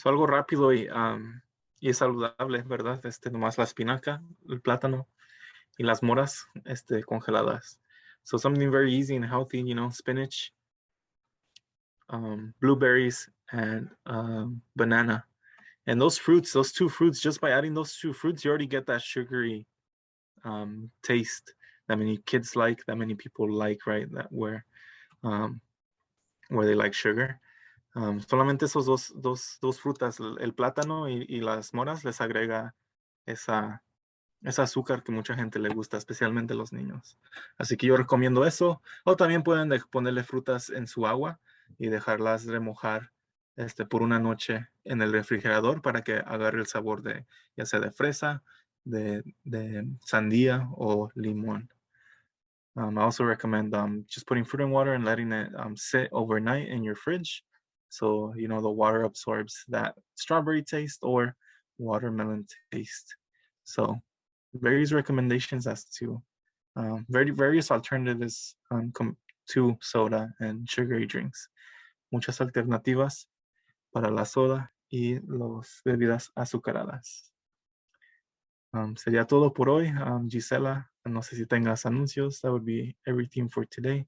S1: So algo rápido y es saludable, ¿verdad? Nomás la espinaca, el plátano y las moras, congeladas. So something very easy and healthy, spinach, blueberries, and banana. And those two fruits, just by adding those two fruits, you already get that sugary taste that many kids like, that many people like, right? Where they like sugar. Solamente esos dos frutas, el plátano y las moras, les agrega esa azúcar que mucha gente le gusta, especialmente los niños. Así que yo recomiendo eso. O también pueden ponerle frutas en su agua y dejarlas remojar por una noche en el refrigerador para que agarre el sabor ya sea de fresa, de sandía o limón. I also recommend just putting fruit in water and letting it sit overnight in your fridge. So, the water absorbs that strawberry taste or watermelon taste. So, various recommendations as to various alternatives to soda and sugary drinks. Muchas alternativas para la soda y las bebidas azucaradas. Sería todo por hoy. Gisela, no sé si tengas anuncios. That would be everything for today.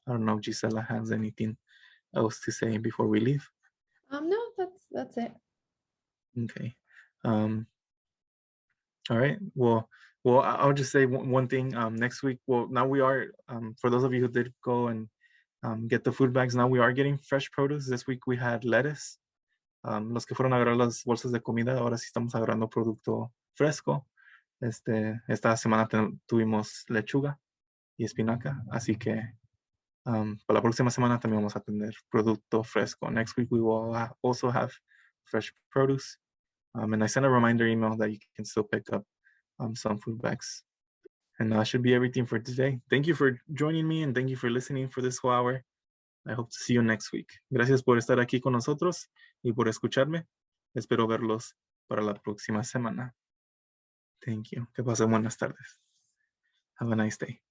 S1: I don't know if Gisela has anything else to say before we leave.
S3: No, that's it.
S1: Okay. All right. Well, I'll just say one thing. Next week, now we are, for those of you who did go and get the food bags, now we are getting fresh produce. This week we had lettuce. Los que fueron a agarrar las bolsas de comida, ahora sí estamos agarrando producto fresco. Esta semana tuvimos lechuga y espinaca, así que para la próxima semana también vamos a tener producto fresco. Next week we will also have fresh produce. And I sent a reminder email that you can still pick up some food bags. And that should be everything for today. Thank you for joining me and thank you for listening for this whole hour. I hope to see you next week. Gracias por estar aquí con nosotros y por escucharme. Espero verlos para la próxima semana. Thank you. Que pasen buenas tardes. Have a nice day.